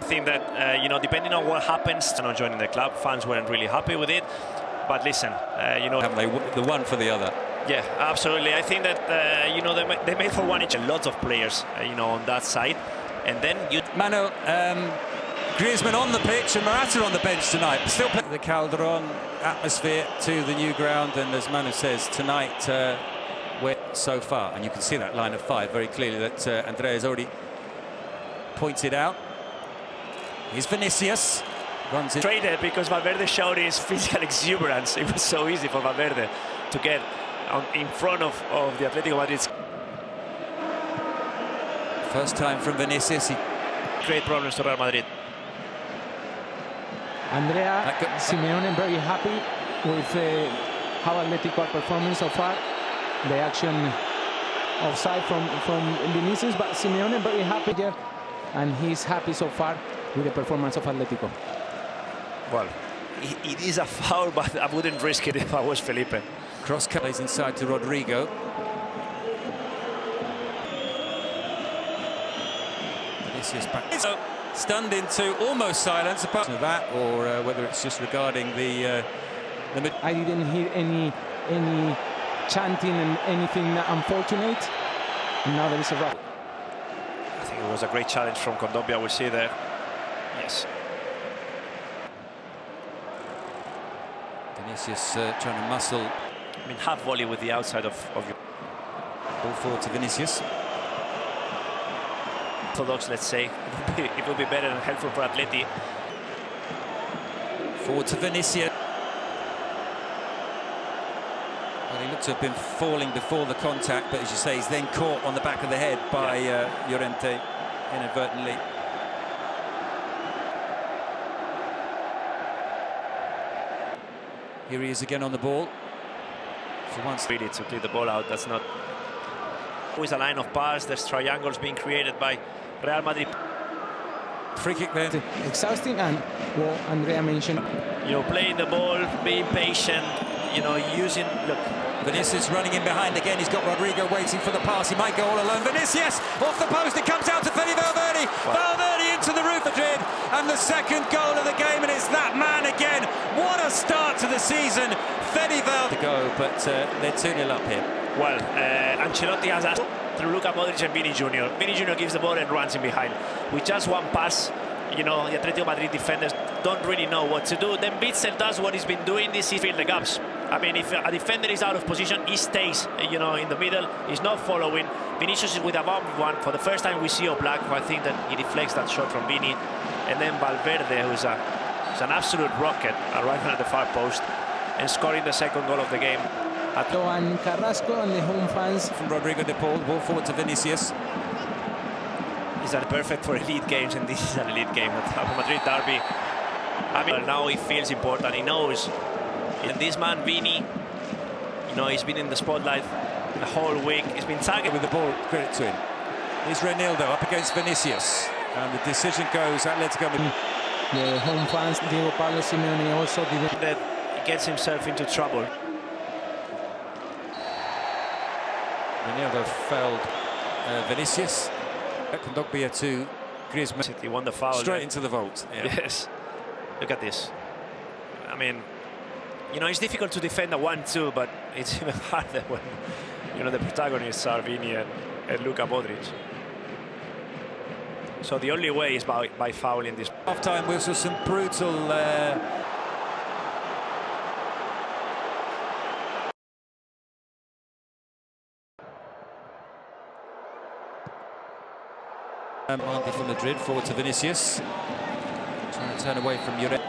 I think that, depending on what happens, joining the club, fans weren't really happy with it. But listen, Haven't they the one for the other? Yeah, absolutely. I think that, they made for one each. Lots of players, on that side. And then Manu, Griezmann on the pitch and Morata on the bench tonight. Still the Calderon atmosphere to the new ground. And as Manu says, tonight, so far. And you can see that line of five very clearly that Andrea has already pointed out. Here's Vinicíus. Runs it. Traded because Valverde showed his physical exuberance. It was so easy for Valverde to get in front of the Atletico Madrid. First time from Vinicíus. Great problems to Real Madrid. Andrea Simeone very happy with how Atletico are performing so far. The action offside from Vinicíus, but Simeone very happy there, and he's happy so far with the performance of Atletico. Well, it is a foul, but I wouldn't risk it if I was Felipe. Cross plays inside to Rodrigo. Vinicíus back. So, stunned into almost silence, apart from that, or whether it's just regarding the I didn't hear any chanting and anything unfortunate. And now there is a rock. I think it was a great challenge from Kondogbia. We'll see there. Yes. Vinicíus trying to muscle. I mean, half volley with the outside of your Ball forward to Vinicíus. orthodox, let's say. It would be better and helpful for Atleti. Forward to Vinicíus. Well, he looked to have been falling before the contact, but as you say, he's then caught on the back of the head by Llorente inadvertently. Here he is again on the ball. For once, Really, to clear the ball out, that's not always a line of pass. There's triangles being created by Real Madrid. free kick there. Exhausting, and what Andrea mentioned. Playing the ball, being patient, using. Look, Vinicíus running in behind again. He's got Rodrigo waiting for the pass. He might go all alone. Vinicíus off the post. It comes out to Fede Valverde. Wow. Valverde into the roof of Madrid, and the second goal of the game. And it's that man again. What a start to the season. Fede Valverde to go, but they're 2-0 up here. well, Ancelotti has asked through Luka Modric and Vini Júnior. Vini Júnior gives the ball and runs in behind. With just one pass, the Atletico Madrid defenders don't really know what to do. Then Bitzel does what he's been doing this season, fill the gaps. I mean, if a defender is out of position, he stays, in the middle. He's not following. Vinicíus is with a one. For the first time we see Oblak, who I think that he deflects that shot from Vini. And then Valverde, who's an absolute rocket, arriving at the far post and scoring the second goal of the game. And Carrasco and the home fans. From Rodrigo de Paul, ball forward to Vinicíus. Is that perfect for elite games? And this is an elite game. The Madrid derby. I mean, now he feels important. He knows. And this man, Vini, he's been in the spotlight the whole week. He's been targeted with the ball. Credit to him. Here's Reinildo up against Vinicíus, and the decision goes Atletico Madrid. The home fans, Diego Pablo Simeone also didn't. That he gets himself into trouble. Reinildo felled Vinicíus. Kondogbia to Griezmann. He won the foul. Straight into the vault. Yeah. Yes. Look at this. I mean, it's difficult to defend a 1-2, but it's even harder when You know, the protagonists are Vini and Luka Modric. So the only way is by fouling this. Half-time whistle, some brutal... Andy from Madrid, forward to Vinicícius. Trying to turn away from Llorente.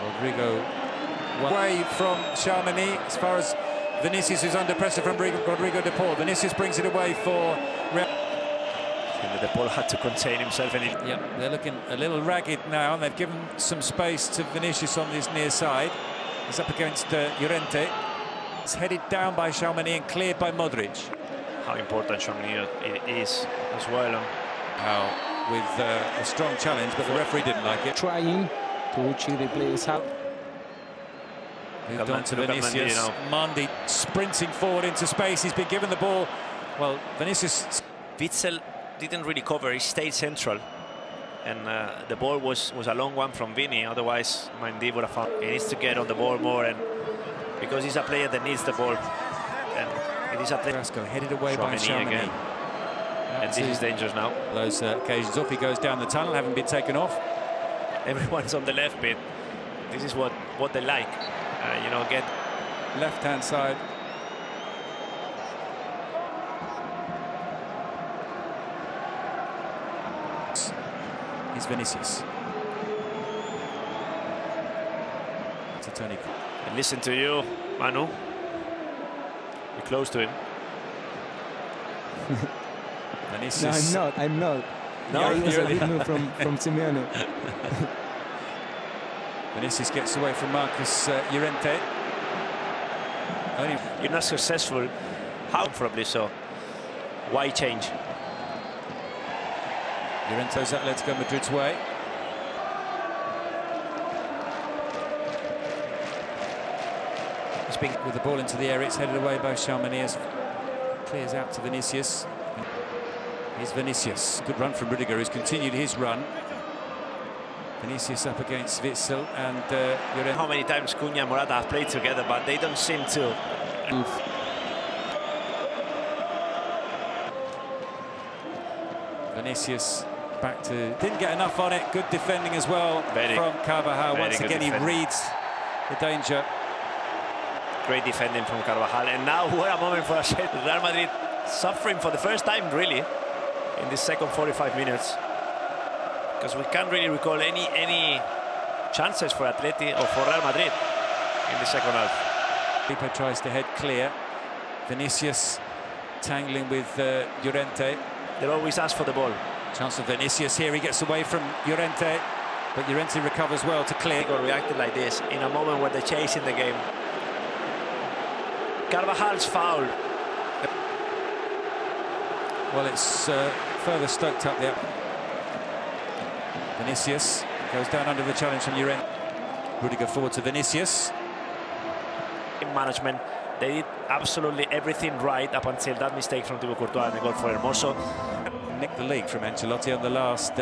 Rodrigo away from Chamonix as far as Vinicícius, who's under pressure from Rodrigo de Paul. Vinicícius brings it away for Real. De Paul had to contain himself. Yeah, they're looking a little ragged now, and they've given some space to Vinicícius on this near side. He's up against Llorente. It's headed down by Chamonix and cleared by Modric. How important Chamonix is as well. Now, with a strong challenge, but the referee didn't like it. Trying to cheat the players out. Moved on to Vinicícius. Mandi sprinting forward into space. He's been given the ball. Well, Vinicíus... Witsel didn't really cover. He stayed central. And the ball was a long one from Vini. Otherwise, Mandi would have found. He needs to get on the ball more. And because he's a player that needs the ball. And it is a player... Carrasco headed away by Chamonix. Again. And this is dangerous now. Those occasions off. He goes down the tunnel, having been taken off. Everyone's on the left bit. This is what they like. You know, get left-hand side. He's Vinicícius. To Toni. And listen to you, Manu. You're close to him. Vinicíus. No, I'm not. No, yeah, it was a big move from Simeone. Vinicíus gets away from Marcus Llorente. You're not successful. How? Probably so. Why change? Llorente's Atletico Madrid's way. It's been with the ball into the area. It's headed away by Chamonix. Clears out to Vinicíus. Here's Vinicíus. Good run from Rudiger, who's continued his run. Vinicíus up against Witsel and Llorente. How many times Cunha and Morata have played together, but they don't seem to. Vinicíus back to... Didn't get enough on it. Good defending as well from Carvajal. Once again, he reads the danger. Great defending from Carvajal. And now, what a moment for us. Real Madrid suffering for the first time, really, in this second 45 minutes. Because we can't really recall any chances for Atleti or for Real Madrid in the second half. Pipo tries to head clear. Vinicíus tangling with Llorente. They'll always ask for the ball. Chance of Vinicíus here. He gets away from Llorente, but Llorente recovers well to clear. They reacted like this in a moment where they're chasing the game. Carvajal's foul. Well, it's further stoked up there. Vinicíus goes down under the challenge from Llorente. Rudiger forward to Vinicíus. In management, they did absolutely everything right up until that mistake from Thibaut Courtois and the goal for Hermoso. Nicked the league from Ancelotti on the last...